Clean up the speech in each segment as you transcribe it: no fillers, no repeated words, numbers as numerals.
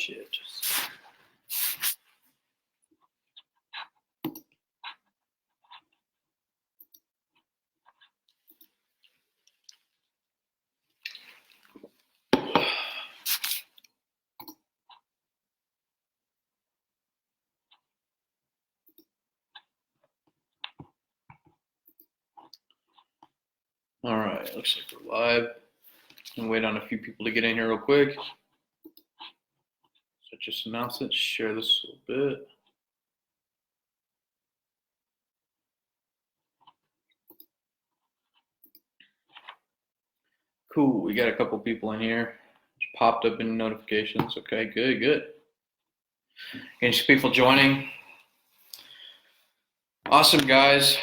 shit. All right, looks like we're live. And wait on a few people to get in here real quick. So just announce it, share this a little bit. Cool, we got a couple people in here. Just popped up in notifications. Okay, good. And just people joining. Awesome, guys.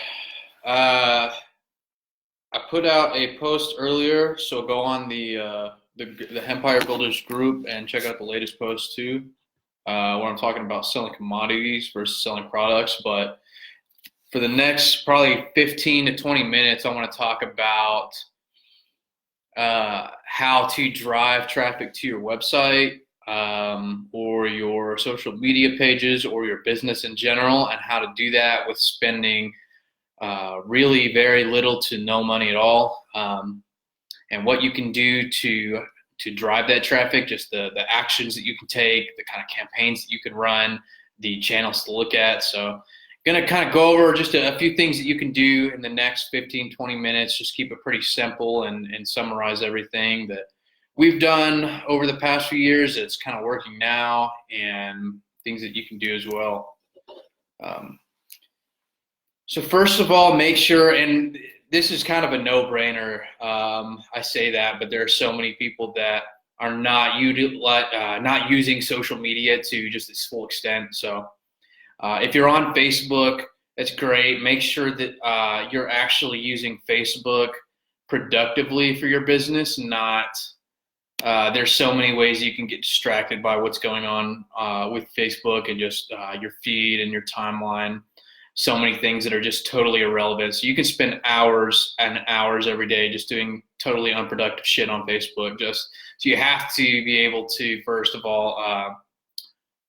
I put out a post earlier, so go on the Empire Builders group and check out the latest post too, where I'm talking about selling commodities versus selling products. But for the next probably 15 to 20 minutes, I want to talk about how to drive traffic to your website or your social media pages or your business in general, and how to do that with spending really very little to no money at all, and what you can do to drive that traffic, just the actions that you can take, the kind of campaigns that you can run, the channels to look at. So gonna kind of go over just a few things that you can do in the next 15-20 minutes. Just keep it pretty simple and summarize everything that we've done over the past few years that's kind of working now, and things that you can do as well. So first of all, make sure, and this is kind of a no-brainer, I say that, but there are so many people that are not using social media to just its full extent. So if you're on Facebook, that's great. Make sure that you're actually using Facebook productively for your business, not there's so many ways you can get distracted by what's going on with Facebook and just your feed and your timeline. So many things that are just totally irrelevant. So you can spend hours and hours every day just doing totally unproductive shit on Facebook. So you have to be able to, first of all,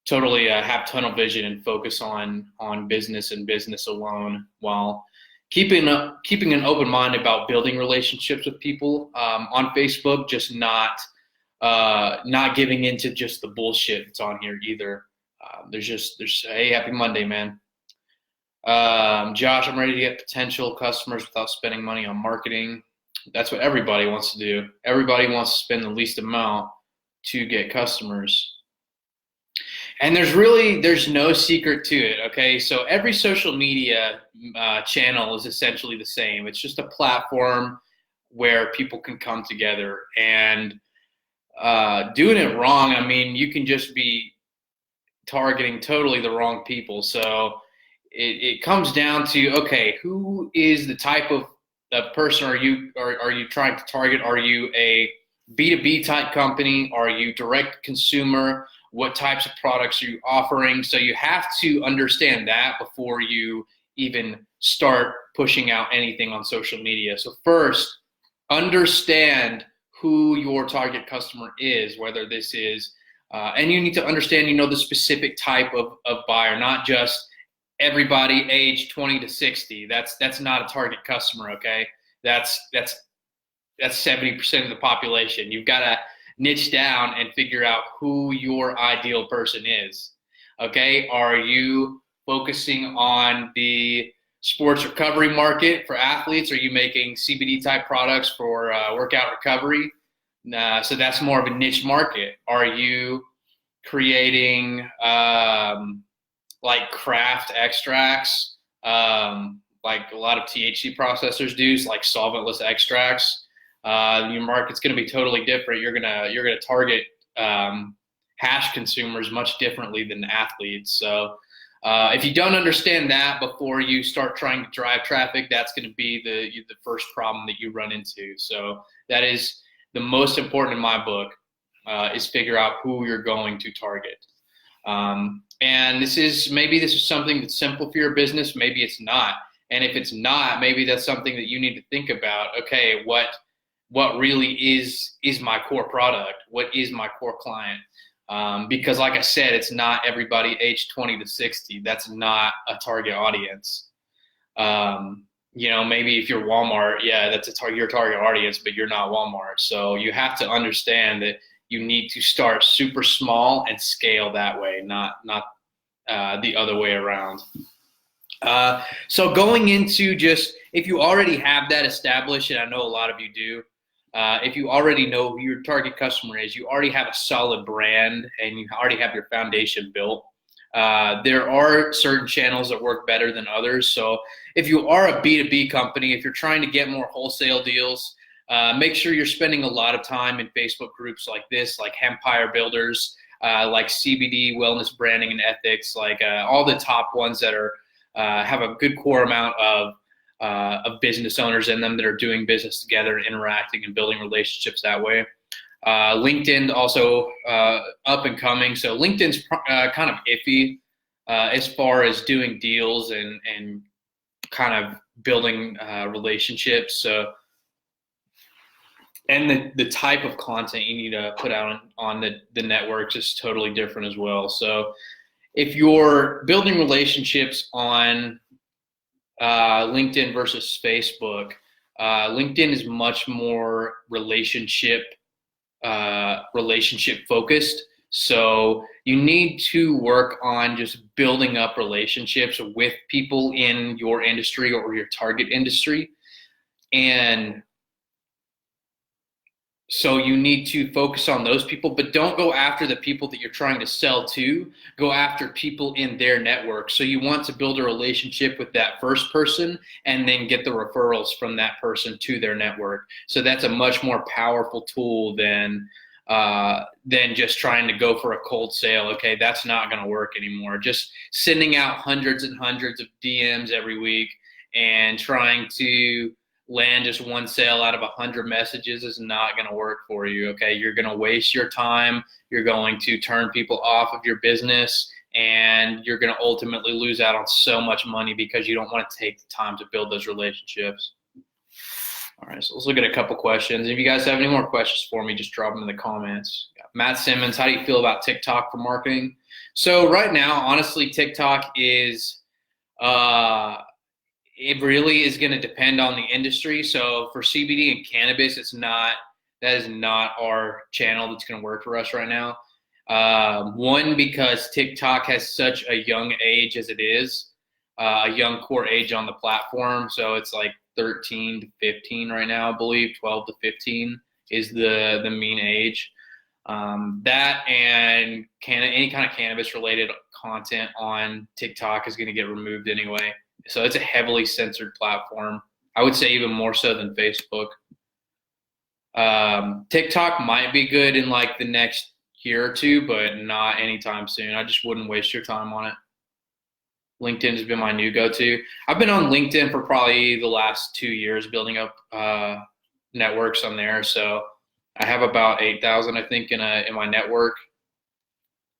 totally have tunnel vision and focus on business and business alone, while keeping an open mind about building relationships with people on Facebook. Just not giving into just the bullshit that's on here either. There's hey, happy Monday, man. Josh, I'm ready to get potential customers without spending money on marketing. That's what everybody wants to do. Everybody wants to spend the least amount to get customers. And there's no secret to it, okay? So every social media channel is essentially the same. It's just a platform where people can come together, and doing it wrong, I mean, you can just be targeting totally the wrong people. So it comes down to, okay, who is the type of person are you trying to target? Are you a B2B type company? Are you direct consumer? What types of products are you offering? So you have to understand that before you even start pushing out anything on social media. So first, understand who your target customer is, whether this is, and you need to understand, the specific type of buyer, not just everybody age 20 to 60. That's not a target customer, okay? That's 70% of the population. You've got to niche down and figure out who your ideal person is, okay? Are you focusing on the sports recovery market for athletes? Are you making CBD type products for workout recovery? So that's more of a niche market. Are you creating like craft extracts, like a lot of THC processors do, like solventless extracts? Your market's going to be totally different. You're gonna target hash consumers much differently than athletes. So if you don't understand that before you start trying to drive traffic, that's going to be the first problem that you run into. So that is the most important in my book, is figure out who you're going to target. And this is something that's simple for your business. Maybe it's not. And if it's not, maybe that's something that you need to think about. Okay, what really is my core product? What is my core client? Because like I said, it's not everybody age 20 to 60. That's not a target audience. Maybe if you're Walmart, yeah, that's your target audience, but you're not Walmart. So you have to understand that you need to start super small and scale that way, not the other way around. So going into just, if you already have that established, and I know a lot of you do, if you already know who your target customer is, you already have a solid brand and you already have your foundation built. There are certain channels that work better than others. So if you are a B2B company, if you're trying to get more wholesale deals, make sure you're spending a lot of time in Facebook groups like this, like Hemp Builders, like CBD Wellness Branding and Ethics, like all the top ones that are have a good core amount of business owners in them that are doing business together, interacting and building relationships that way. LinkedIn also up and coming. So LinkedIn's kind of iffy as far as doing deals and kind of building relationships. So, and the type of content you need to put out on the networks is totally different as well. So if you're building relationships on LinkedIn versus Facebook, LinkedIn is much more relationship focused. So you need to work on just building up relationships with people in your industry or your target industry. And so you need to focus on those people, but don't go after the people that you're trying to sell to. Go after people in their network. So you want to build a relationship with that first person and then get the referrals from that person to their network. So that's a much more powerful tool than just trying to go for a cold sale. Okay, that's not going to work anymore. Just sending out hundreds and hundreds of DMs every week and trying to land just one sale out of 100 messages is not going to work for you. Okay, you're going to waste your time. You're going to turn people off of your business, and you're going to ultimately lose out on so much money because you don't want to take the time to build those relationships. All right, so let's look at a couple questions. If you guys have any more questions for me, just drop them in the comments. Matt Simmons, how do you feel about TikTok for marketing? So right now, honestly, TikTok is it really is going to depend on the industry. So for CBD and cannabis, that is not our channel that's going to work for us right now. One, because TikTok has such a young age as it is, a young core age on the platform. So it's like 13 to 15 right now, I believe. 12 to 15 is the mean age. That and any kind of cannabis related content on TikTok is going to get removed anyway. So it's a heavily censored platform. I would say even more so than Facebook. TikTok might be good in like the next year or two, but not anytime soon. I just wouldn't waste your time on it. LinkedIn has been my new go-to. I've been on LinkedIn for probably the last 2 years, building up networks on there. So I have about 8,000, I think, in my network,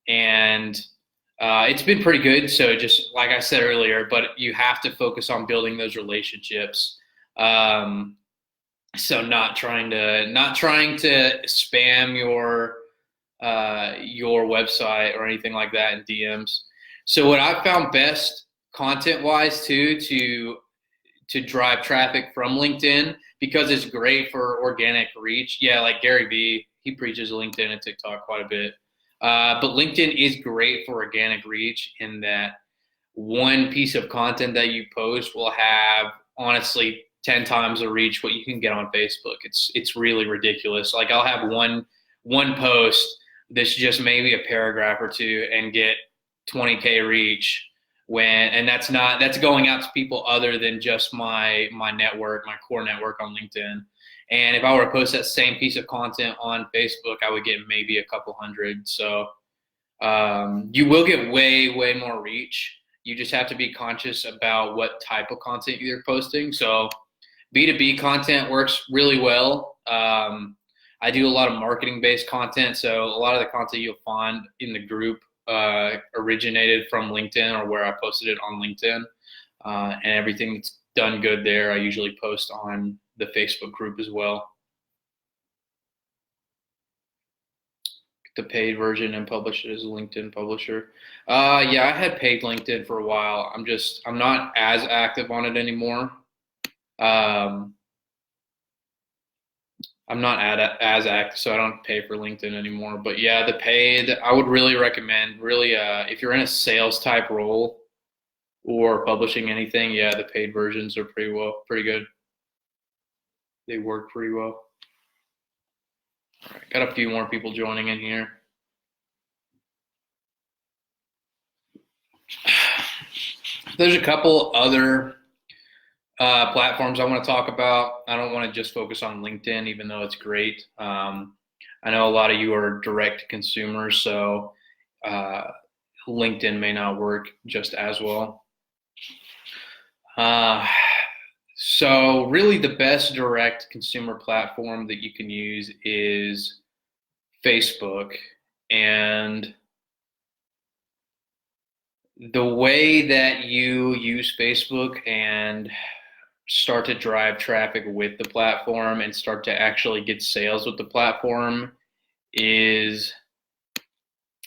and it's been pretty good. So just like I said earlier, but you have to focus on building those relationships. So not trying to spam your website or anything like that in DMs. So what I found best content-wise too to drive traffic from LinkedIn, because it's great for organic reach. Yeah, like Gary Vee, he preaches LinkedIn and TikTok quite a bit. But LinkedIn is great for organic reach in that one piece of content that you post will have honestly 10 times the reach what you can get on Facebook. It's really ridiculous. Like I'll have one post that's just maybe a paragraph or two and get 20K reach and that's going out to people other than just my network, my core network on LinkedIn. And if I were to post that same piece of content on Facebook, I would get maybe a couple hundred. So you will get way more reach. You just have to be conscious about what type of content you're posting. So B2B content works really well. I do a lot of marketing-based content, so a lot of the content you'll find in the group originated from LinkedIn or where I posted it on LinkedIn, and everything that's done good there, I usually post on the Facebook group as well. the paid version and publish it as a LinkedIn publisher. Yeah, I had paid LinkedIn for a while. I'm not as active on it anymore. Um, I'm not as active, so I don't pay for LinkedIn anymore. But yeah, the paid, I would really recommend, really, if you're in a sales type role or publishing anything, yeah, the paid versions are pretty good. They work pretty well. All right, got a few more people joining in here. There's a couple other platforms I want to talk about. I don't want to just focus on LinkedIn, even though it's great. I know a lot of you are direct consumers, so LinkedIn may not work just as well. So really the best direct consumer platform that you can use is Facebook. And the way that you use Facebook and start to drive traffic with the platform and start to actually get sales with the platform is,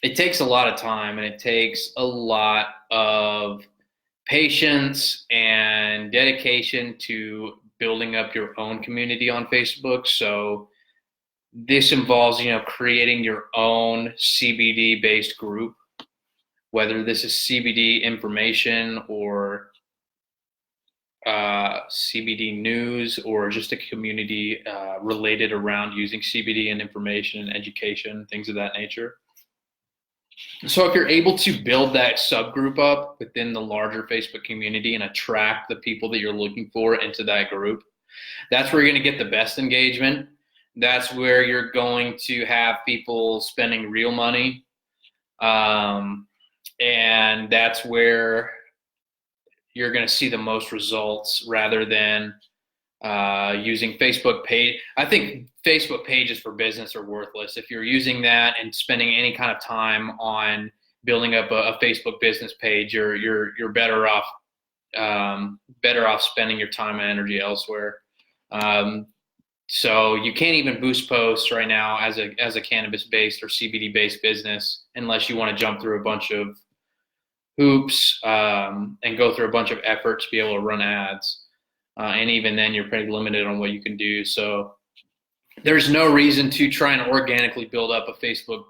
it takes a lot of time and it takes a lot of patience and dedication to building up your own community on Facebook. So this involves, creating your own CBD based group, whether this is CBD information or CBD news or just a community related around using CBD and information and education, things of that nature. So if you're able to build that subgroup up within the larger Facebook community and attract the people that you're looking for into that group, that's where you're going to get the best engagement. That's where you're going to have people spending real money. And that's where you're going to see the most results rather than using Facebook page. I think Facebook pages for business are worthless. If you're using that and spending any kind of time on building up a Facebook business page, you're better off spending your time and energy elsewhere. So you can't even boost posts right now as a cannabis based or CBD based business unless you want to jump through a bunch of hoops and go through a bunch of effort to be able to run ads. And even then, you're pretty limited on what you can do. So there's no reason to try and organically build up a Facebook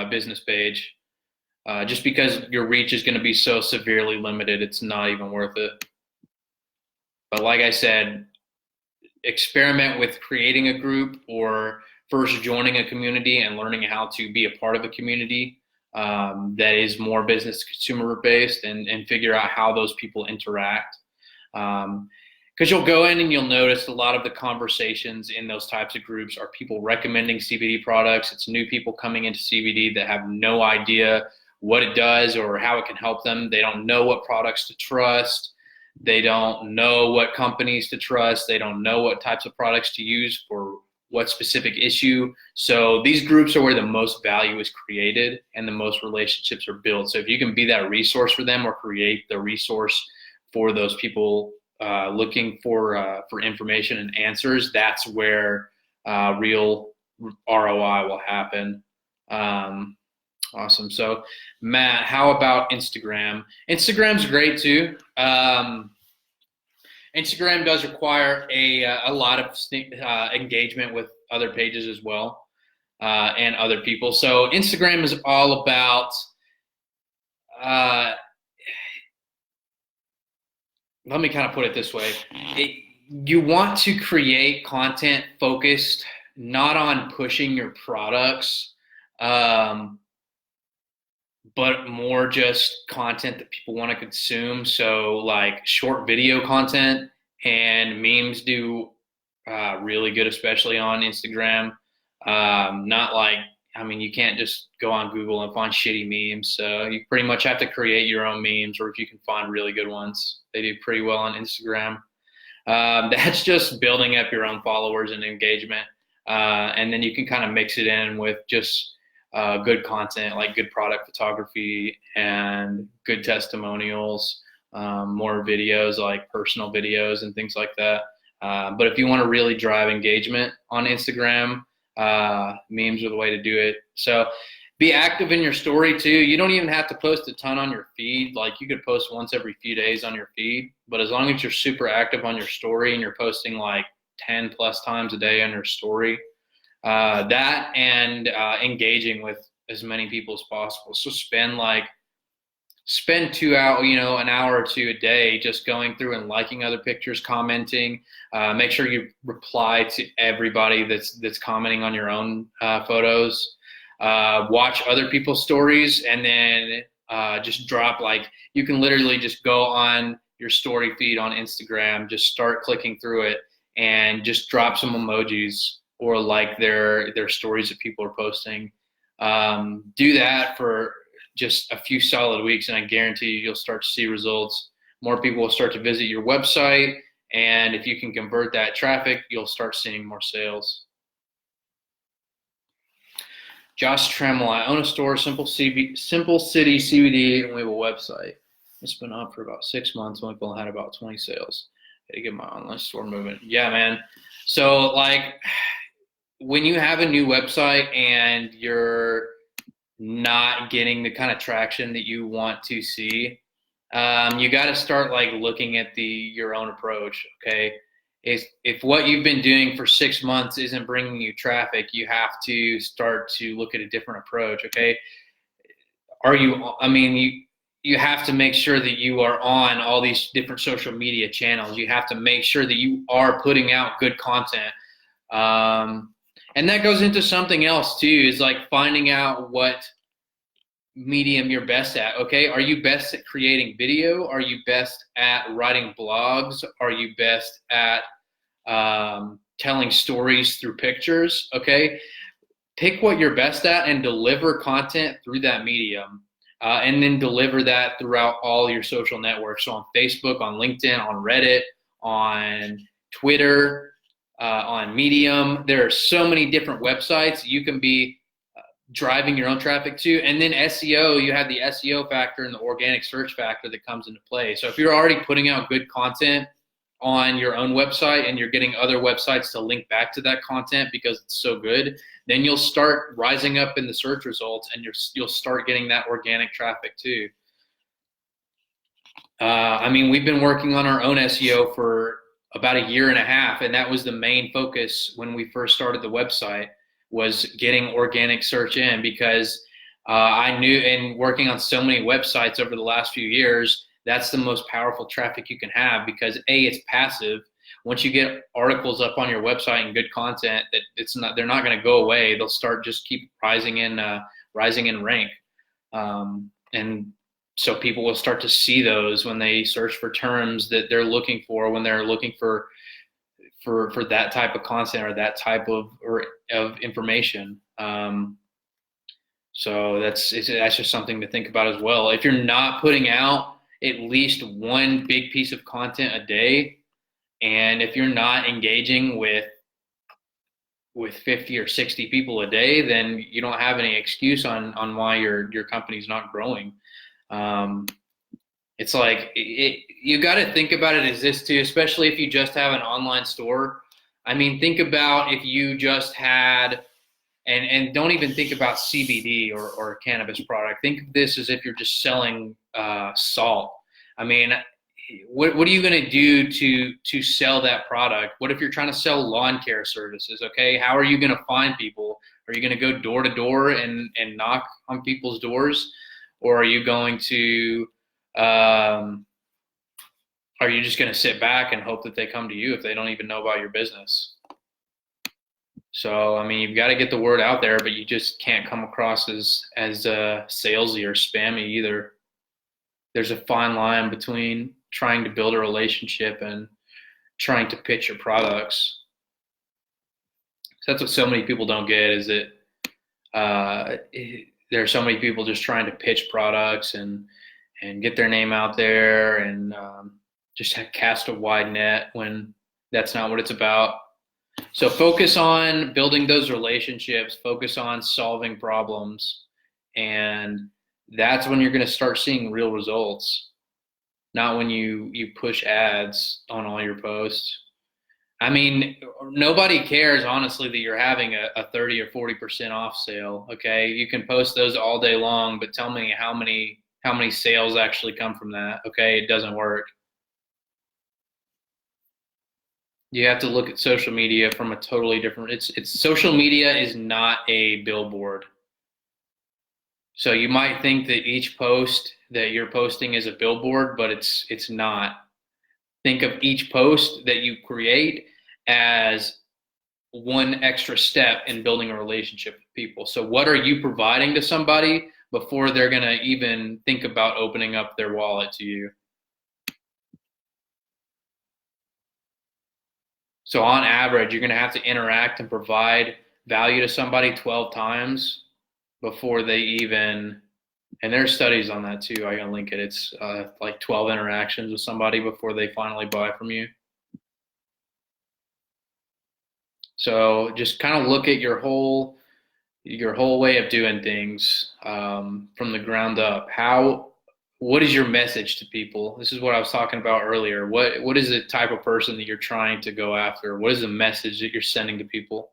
business page. Just because your reach is going to be so severely limited, it's not even worth it. But like I said, experiment with creating a group or first joining a community and learning how to be a part of a community that is more business consumer based and figure out how those people interact. Because you'll go in and you'll notice a lot of the conversations in those types of groups are people recommending CBD products. It's new people coming into CBD that have no idea what it does or how it can help them. They don't know what products to trust. They don't know what companies to trust. They don't know what types of products to use for what specific issue. So these groups are where the most value is created and the most relationships are built. So if you can be that resource for them or create the resource for those people looking for information and answers, that's where real ROI will happen. Awesome. So Matt, how about Instagram? Instagram's great too. Instagram does require a lot of engagement with other pages as well and other people. So Instagram is all about let me kind of put it this way. You want to create content focused not on pushing your products, but more just content that people want to consume. So like short video content and memes do really good, especially on Instagram. Not like, you can't just go on Google and find shitty memes. So you pretty much have to create your own memes, or if you can find really good ones, they do pretty well on Instagram. That's just building up your own followers and engagement. And then you can kind of mix it in with just good content, like good product photography and good testimonials, more videos like personal videos and things like that. But if you want to really drive engagement on Instagram, memes are the way to do it. So Be active in your story too. You don't even have to post a ton on your feed. Like you could post once every few days on your feed, but as long as you're super active on your story and you're posting like 10 plus times a day on your story, that and engaging with as many people as possible. So spend 2 hours, an hour or two a day just going through and liking other pictures, commenting. Make sure you reply to everybody that's commenting on your own photos. Watch other people's stories, and then just drop, like, you can literally just go on your story feed on Instagram, just start clicking through it, and just drop some emojis or like their stories that people are posting. Do that for just a few solid weeks, and I guarantee you'll start to see results. More people will start to visit your website, and if you can convert that traffic, you'll start seeing more sales. Josh Tremmel, I own a store, Simple City CBD, and we have a website. It's been up for about 6 months, and we've had about 20 sales. Gotta get my online store moving. Yeah, man. So, like, when you have a new website and you're not getting the kind of traction that you want to see, you got to start like looking at your own approach. Okay, if what you've been doing for 6 months isn't bringing you traffic, you have to start to look at a different approach. Okay, you have to make sure that you are on all these different social media channels. You have to make sure that you are putting out good content. And that goes into something else too, is like finding out what medium you're best at. Okay, are you best at creating video? Are you best at writing blogs? Are you best at telling stories through pictures? Okay, pick what you're best at and deliver content through that medium, and then deliver that throughout all your social networks. So on Facebook, on LinkedIn, on Reddit, on Twitter, on Medium. There are so many different websites you can be driving your own traffic to. And then SEO, you have the SEO factor and the organic search factor that comes into play. So if you're already putting out good content on your own website and you're getting other websites to link back to that content because it's so good, then you'll start rising up in the search results, and you'll start getting that organic traffic too. We've been working on our own SEO for about 1.5 years, and that was the main focus when we first started the website, was getting organic search in, because I knew, in working on so many websites over the last few years, that's the most powerful traffic you can have, because it's passive. Once you get articles up on your website and good content, they're not going to go away. They'll start just keep rising in rank, and so people will start to see those when they search for terms that they're looking for, when they're looking for that type of content or that type of information. So that's just something to think about as well. If you're not putting out at least one big piece of content a day, and if you're not engaging with 50 or 60 people a day, then you don't have any excuse on why your company's not growing. It's like, you got to think about it as this too, especially if you just have an online store. Think about if you just had, and don't even think about CBD or cannabis product. Think of this as if you're just selling salt. What are you going to do to sell that product? What if you're trying to sell lawn care services? Okay, how are you going to find people? Are you going to go door to door and knock on people's doors? Or are you going to, are you just going to sit back and hope that they come to you if they don't even know about your business? So, you've got to get the word out there, but you just can't come across as salesy or spammy either. There's a fine line between trying to build a relationship and trying to pitch your products. So that's what so many people don't get, is that there are so many people just trying to pitch products and get their name out there and just cast a wide net, when that's not what it's about. So focus on building those relationships, focus on solving problems, and that's when you're going to start seeing real results, not when you push ads on all your posts. I mean, nobody cares honestly that you're having a 30 or 40% off sale. Okay. You can post those all day long, but tell me how many sales actually come from that. Okay. It doesn't work. You have to look at social media from a totally different it's social media is not a billboard. So you might think that each post that you're posting is a billboard, but it's not. Think of each post that you create as one extra step in building a relationship with people. So what are you providing to somebody before they're going to even think about opening up their wallet to you? So on average, you're going to have to interact and provide value to somebody 12 times before they even, and there's studies on that too. I can link it. It's like 12 interactions with somebody before they finally buy from you. So just kind of look at your whole way of doing things from the ground up. What is your message to people? This is what I was talking about earlier. What is the type of person that you're trying to go after? What is the message that you're sending to people?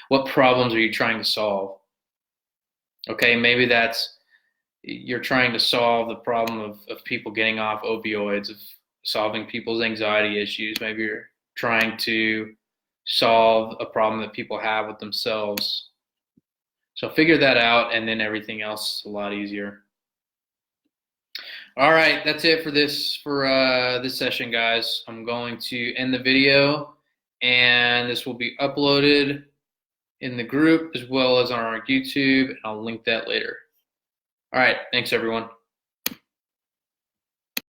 What problems are you trying to solve? Okay, maybe that's you're trying to solve the problem of people getting off opioids, of solving people's anxiety issues. Maybe you're trying to solve a problem that people have with themselves. So figure that out, and then everything else is a lot easier. All right, that's it for this session, guys. I'm going to end the video, and this will be uploaded in the group as well as on our YouTube, and I'll link that later. All right, thanks everyone.